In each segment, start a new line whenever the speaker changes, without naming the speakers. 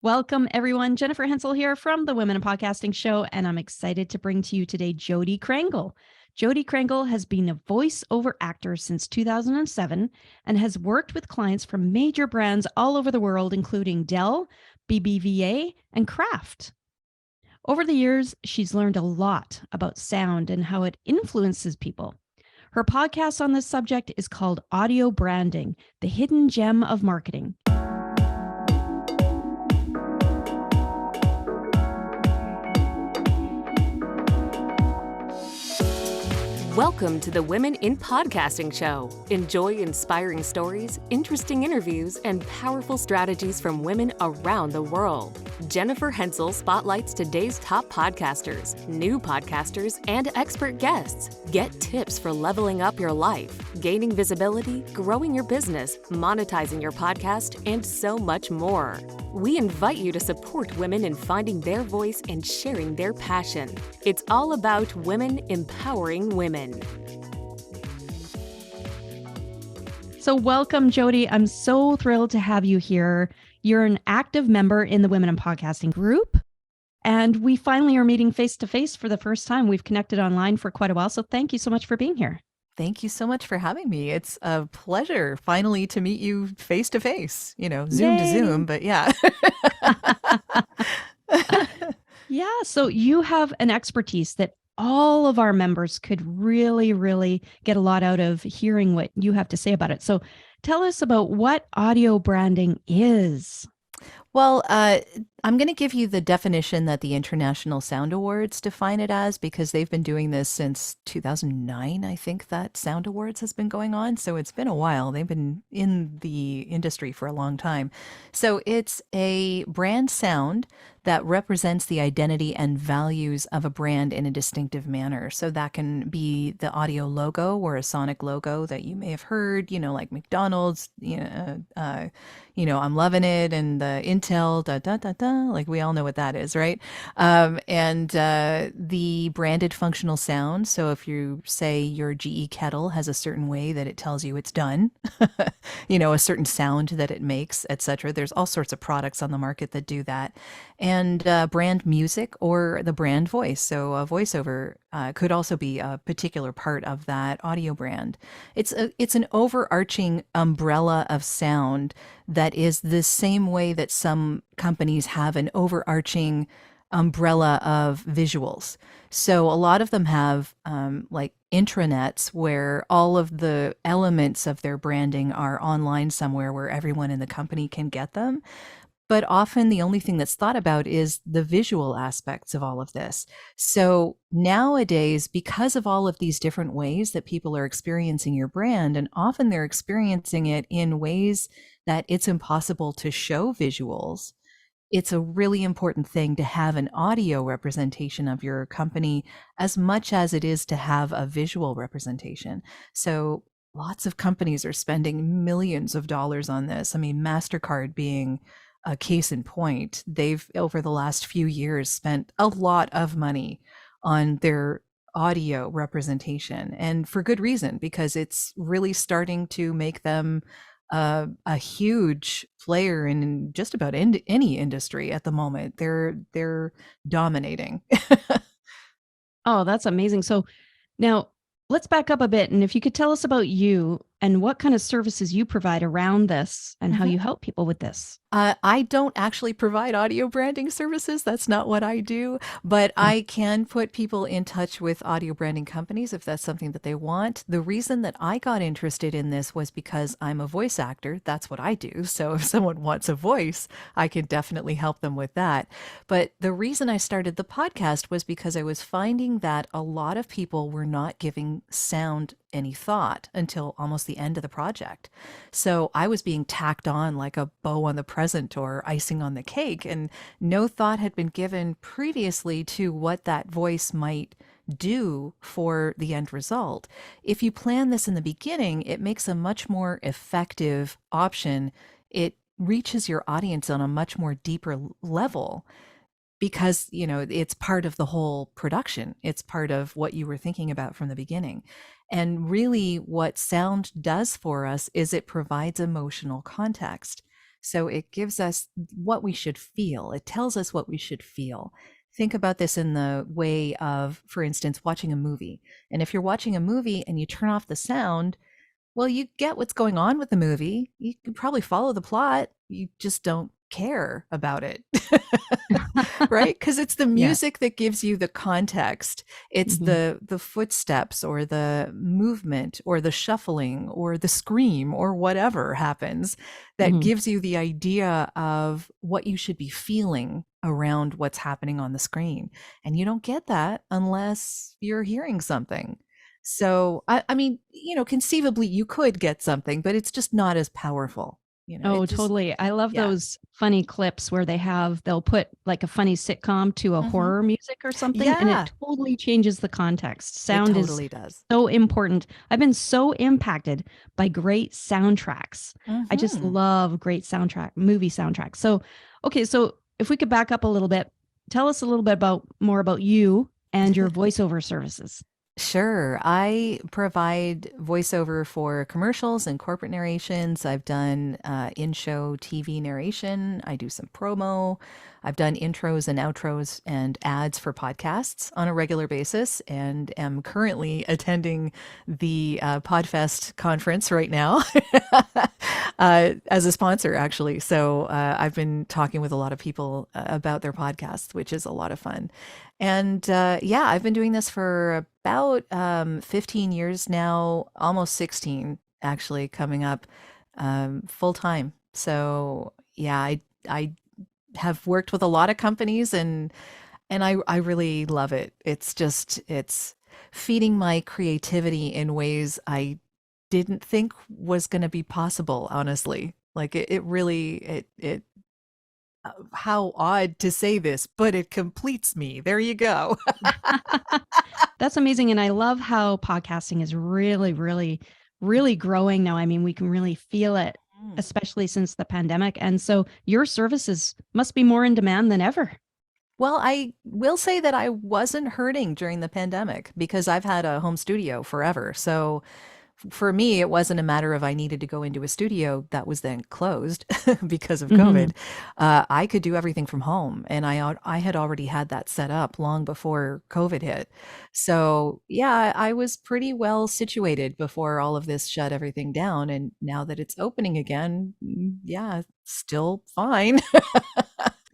Welcome, everyone. Jennifer Henczel here from the Women in Podcasting Show, and I'm excited to bring to you today Jodi Krangle. Jodi Krangle has been a voiceover actor since 2007 and has worked with clients from major brands all over the world, including Dell, BBVA, and Kraft. Over the years, she's learned a lot about sound and how it influences people. Her podcast on this subject is called Audio Branding, the Hidden Gem of Marketing.
Welcome to the Women in Podcasting Show. Enjoy inspiring stories, interesting interviews, and powerful strategies from women around the world. Jennifer Henczel spotlights today's top podcasters, new podcasters, and expert guests. Get tips for leveling up your life, gaining visibility, growing your business, monetizing your podcast, and so much more. We invite you to support women in finding their voice and sharing their passion. It's all about women empowering women.
So welcome, Jody. I'm so thrilled to have you here. You're an active member in the Women in Podcasting group, and we finally are meeting face-to-face for the first time. We've connected online for quite a while, so thank you so much for being here.
Thank you so much for having me. It's a pleasure finally to meet you face to face, Zoom
Yay.
to Zoom, but yeah.
Yeah, so you have an expertise that all of our members could really get a lot out of hearing what you have to say about it. So tell us about what audio branding is.
Well, I'm going to give you the definition that the International Sound Awards define it as, because they've been doing this since 2009. I think that Sound Awards has been going on. So it's been a while. They've been in the industry for a long time. So it's a brand sound that represents the identity and values of a brand in a distinctive manner. So that can be the audio logo or a sonic logo that you may have heard, like McDonald's, I'm loving it, and the Intel, da, da, da, da, like we all know what that is, right? And the branded functional sound. So if you say your GE kettle has a certain way that it tells you it's done, a certain sound that it makes, etc. There's all sorts of products on the market that do that. And brand music or the brand voice. So a voiceover could also be a particular part of that audio brand. It's an overarching umbrella of sound that is the same way that some companies have an overarching umbrella of visuals. So a lot of them have like intranets where all of the elements of their branding are online somewhere where everyone in the company can get them. But often the only thing that's thought about is the visual aspects of all of this. So nowadays, because of all of these different ways that people are experiencing your brand, and often they're experiencing it in ways that it's impossible to show visuals, it's a really important thing to have an audio representation of your company as much as it is to have a visual representation. So lots of companies are spending millions of dollars on this. I mean, MasterCard being a case in point. They've, over the last few years, spent a lot of money on their audio representation, and for good reason, because it's really starting to make them a huge player in just about any industry at the moment. They're dominating.
Oh, that's amazing. So now let's back up a bit. And if you could tell us about you and what kind of services you provide around this and how you help people with this.
I don't actually provide audio branding services. That's not what I do, but I can put people in touch with audio branding companies if that's something that they want. The reason that I got interested in this was because I'm a voice actor. That's what I do. So if someone wants a voice, I can definitely help them with that. But the reason I started the podcast was because I was finding that a lot of people were not giving sound any thought until almost the end of the project. So I was being tacked on like a bow on the present or icing on the cake, and no thought had been given previously to what that voice might do for the end result. If you plan this in the beginning, it makes a much more effective option. It reaches your audience on a much more deeper level, because, it's part of the whole production. It's part of what you were thinking about from the beginning. And really what sound does for us is it provides emotional context. So it gives us what we should feel. It tells us what we should feel. Think about this in the way of, for instance, watching a movie. And if you're watching a movie and you turn off the sound, well, you get what's going on with the movie. You can probably follow the plot. You just don't care about it. Right? Because it's the
Yeah.
music that gives you the context. It's
Mhm.
the footsteps or the movement or the shuffling or the scream or whatever happens that
Mhm.
gives you the idea of what you should be feeling around what's happening on the screen. And you don't get that unless you're hearing something. So, I mean, conceivably you could get something, but it's just not as powerful.
Oh,
It just,
totally. I love
yeah.
those funny clips where they'll put like a funny sitcom to a
Hmm.
horror music or something, and
Yeah,
it totally changes the context.
it
Sound is
totally does.
so important. I've been so impacted by great soundtracks. I just
Hmm.
love great movie soundtracks. So, okay, so if we could back up a little bit, tell us a little bit more about you and your voiceover services.
Sure. I provide voiceover for commercials and corporate narrations. I've done in-show TV narration. I do some promo. I've done intros and outros and ads for podcasts on a regular basis, and am currently attending the Podfest conference right now as a sponsor, actually. So I've been talking with a lot of people about their podcasts, which is a lot of fun. And yeah, I've been doing this for about 15 years now, almost 16, actually, coming up full time. So yeah, I have worked with a lot of companies, and I really love it. It's feeding my creativity in ways I didn't think was going to be possible, honestly. Like it really, it how odd to say this, but it completes me. There you go.
That's amazing. And I love how podcasting is really, really, really growing now. I mean, we can really feel it,
Mm.
especially since the pandemic. And so your services must be more in demand than ever.
Well, I will say that I wasn't hurting during the pandemic because I've had a home studio forever. So for me, it wasn't a matter of I needed to go into a studio that was then closed because of
Hmm.
COVID. I could do everything from home, and I had already had that set up long before COVID hit. So yeah, I was pretty well situated before all of this shut everything down. And now that it's opening again, yeah, still fine.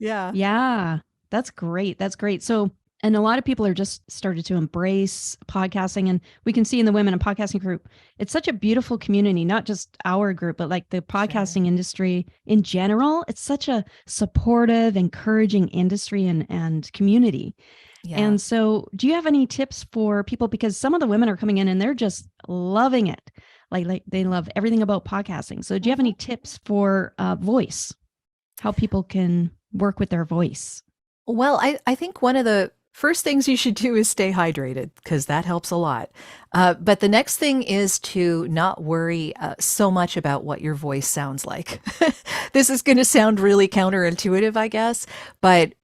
Yeah.
Yeah, that's great. That's great. So, and a lot of people are just started to embrace podcasting. And we can see in the Women in Podcasting group, it's such a beautiful community, not just our group, but like the
Sure.
podcasting industry in general. It's such a supportive, encouraging industry and community.
Yeah.
And so, do you have any tips for people? Because some of the women are coming in and they're just loving it. Like they love everything about podcasting. So, do you have any
Mhm.
tips for voice? How people can work with their voice?
Well, I think one of the first things you should do is stay hydrated because that helps a lot. But the next thing is to not worry so much about what your voice sounds like. This is going to sound really counterintuitive, I guess, but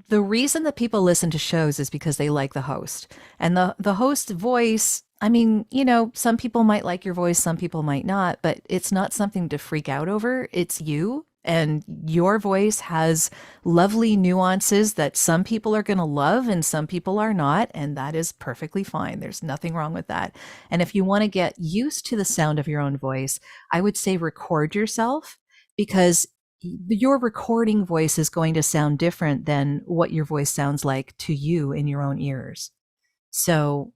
the reason that people listen to shows is because they like the host. And the host's voice, I mean, some people might like your voice, some people might not, but it's not something to freak out over. It's you. And your voice has lovely nuances that some people are going to love and some people are not. And that is perfectly fine. There's nothing wrong with that. And if you want to get used to the sound of your own voice, I would say record yourself, because your recording voice is going to sound different than what your voice sounds like to you in your own ears. So,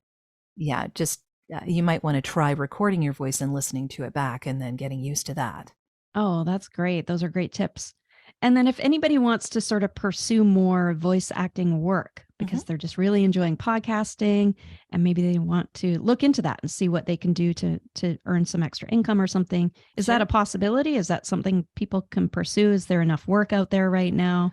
yeah, just you might want to try recording your voice and listening to it back and then getting used to that.
Oh, that's great. Those are great tips. And then if anybody wants to sort of pursue more voice acting work
Mhm.
because they're just really enjoying podcasting and maybe they want to look into that and see what they can do to earn some extra income or something, is that a
Sure.
possibility? Is that something people can pursue? Is there enough work out there right now?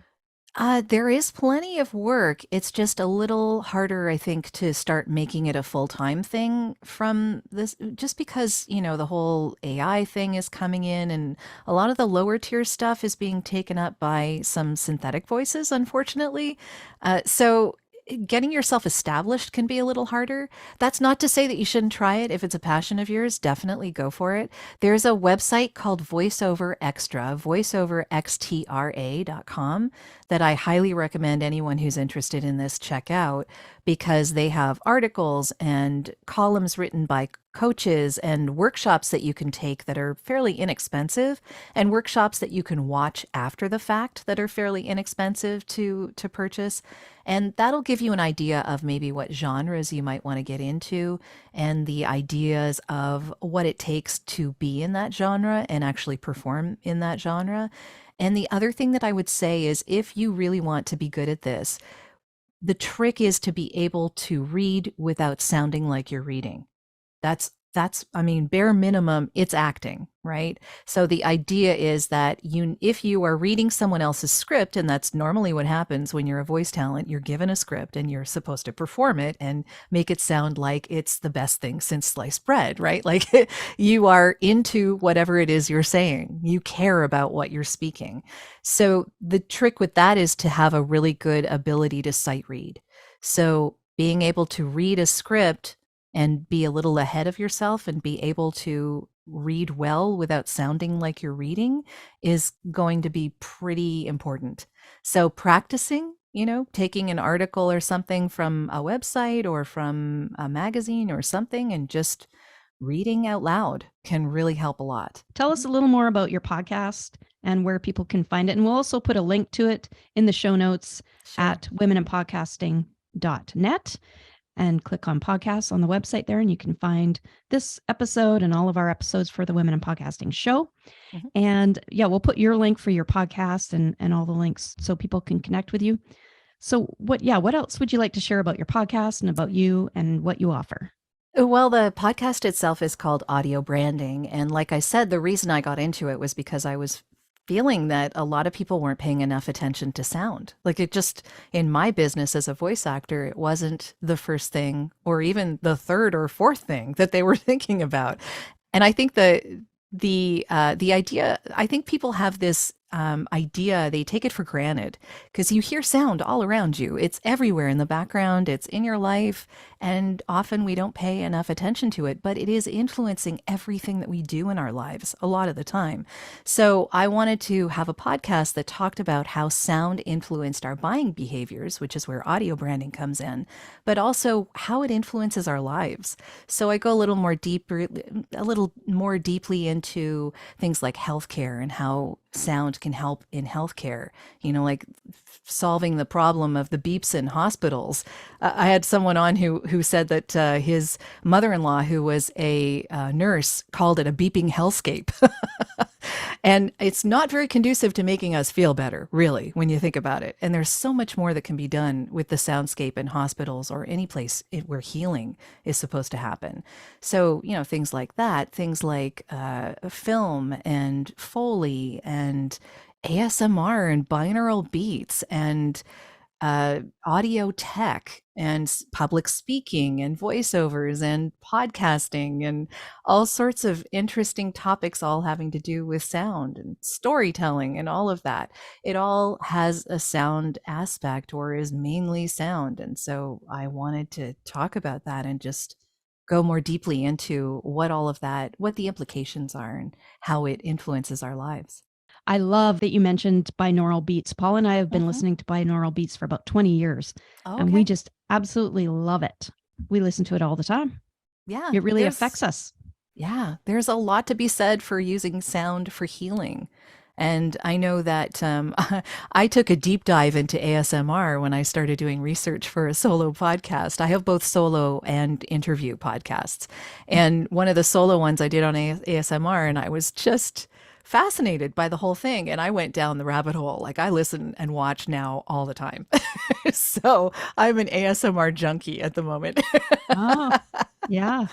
There is plenty of work. It's just a little harder, I think, to start making it a full-time thing from this, just because, the whole AI thing is coming in, and a lot of the lower tier stuff is being taken up by some synthetic voices, unfortunately. So getting yourself established can be a little harder. That's not to say that you shouldn't try it. If it's a passion of yours, definitely go for it. There's a website called VoiceOver Extra, voiceoverxtra.com, that I highly recommend anyone who's interested in this check out, because they have articles and columns written by coaches and workshops that you can take that are fairly inexpensive, and workshops that you can watch after the fact that are fairly inexpensive to purchase. And that'll give you an idea of maybe what genres you might want to get into, and the ideas of what it takes to be in that genre and actually perform in that genre. And the other thing that I would say is, if you really want to be good at this, the trick is to be able to read without sounding like you're reading. That's I mean, bare minimum, it's acting, right? So the idea is that if you are reading someone else's script, and that's normally what happens when you're a voice talent, you're given a script and you're supposed to perform it and make it sound like it's the best thing since sliced bread, right? Like you are into whatever it is you're saying. You care about what you're speaking. So the trick with that is to have a really good ability to sight read. So being able to read a script and be a little ahead of yourself and be able to read well without sounding like you're reading is going to be pretty important. So practicing, taking an article or something from a website or from a magazine or something and just reading out loud can really help a lot.
Tell us a little more about your podcast and where people can find it. And we'll also put a link to it in the show notes at womeninpodcasting.net. And click on podcasts on the website there, and you can find this episode and all of our episodes for the Women in Podcasting show. Mm-hmm. And yeah, we'll put your link for your podcast and all the links so people can connect with you. So what else would you like to share about your podcast and about you and what you offer?
Well, the podcast itself is called Audio Branding. And like I said, the reason I got into it was because I was feeling that a lot of people weren't paying enough attention to sound. Like, it just, in my business as a voice actor, it wasn't the first thing or even the third or fourth thing that they were thinking about. And I think the idea, I think people have this idea, they take it for granted because you hear sound all around you. It's everywhere in the background, it's in your life, and often we don't pay enough attention to it, but it is influencing everything that we do in our lives a lot of the time. So I wanted to have a podcast that talked about how sound influenced our buying behaviors, which is where audio branding comes in, but also how it influences our lives. So I go a little more deeply into things like healthcare and how sound can help in healthcare, like solving the problem of the beeps in hospitals. I had someone on who said that his mother-in-law, who was a nurse, called it a beeping hellscape. And it's not very conducive to making us feel better, really, when you think about it. And there's so much more that can be done with the soundscape in hospitals or any place where healing is supposed to happen. So, things like that, things like film and Foley and ASMR and binaural beats and audio tech and public speaking and voiceovers and podcasting and all sorts of interesting topics, all having to do with sound and storytelling and all of that. It all has a sound aspect or is mainly sound. And so I wanted to talk about that and just go more deeply into what the implications are and how it influences our lives.
I love that you mentioned binaural beats. Paul and I have been listening to binaural beats for about 20 years, and we just absolutely love it. We listen to it all the time.
Yeah.
It really affects us.
Yeah. There's a lot to be said for using sound for healing. And I know that I took a deep dive into ASMR when I started doing research for a solo podcast. I have both solo and interview podcasts. And one of the solo ones I did on ASMR, and I was just fascinated by the whole thing. And I went down the rabbit hole. Like, I listen and watch now all the time. So I'm an ASMR junkie at the moment.
Oh, yeah.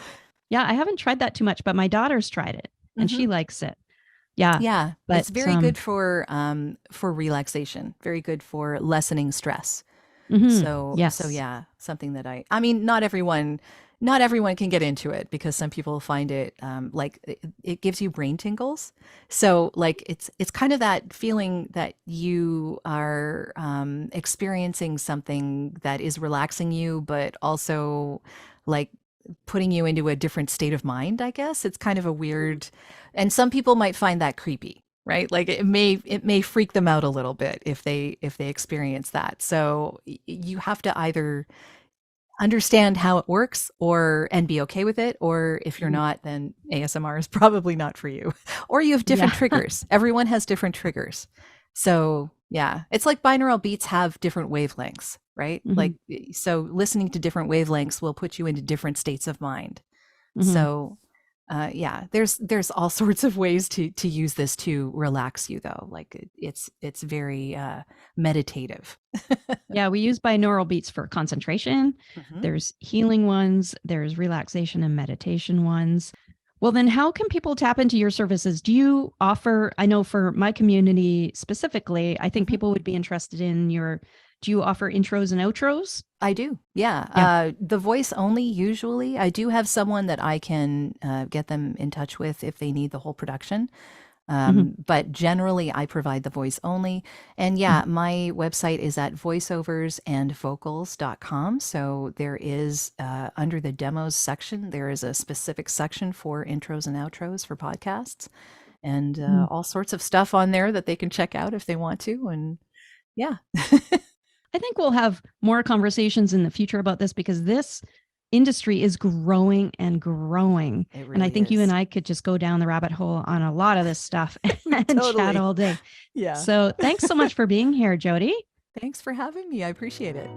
Yeah. I haven't tried that too much, but my daughter's tried it and she likes it. Yeah.
Yeah. But it's very good for relaxation, very good for lessening stress. So yeah, something that I mean, not everyone not everyone can get into it because some people find it like it gives you brain tingles. So like it's kind of that feeling that you are experiencing something that is relaxing you, but also like putting you into a different state of mind, I guess. It's kind of a weird, and some people might find that creepy, right? Like it may freak them out a little bit if they experience that. So you have to either understand how it works or and be okay with it, or if you're not, then ASMR is probably not for you. Or you have different triggers. Everyone has different triggers. So yeah, it's like binaural beats have different wavelengths, right? Like, so listening to different wavelengths will put you into different states of mind. So yeah, there's all sorts of ways to use this to relax you, though. Like it's very meditative.
Yeah, we use binaural beats for concentration. There's healing ones, there's relaxation and meditation ones. Well, then how can people tap into your services? Do you offer, I know for my community specifically, I think people would be interested in do you offer intros and outros?
I do. Yeah. The voice only, usually. I do have someone that I can get them in touch with if they need the whole production. But generally, I provide the voice only. And yeah, my website is at voiceoversandvocals.com. So there is, under the demos section, there is a specific section for intros and outros for podcasts, and all sorts of stuff on there that they can check out if they want to. And yeah.
I think we'll have more conversations in the future about this because this industry is growing and growing.
Really
and I think
is.
you and I could just go down the rabbit hole on a lot of this stuff and chat all day.
Yeah.
So thanks so much for being here, Jody.
Thanks for having me. I appreciate it.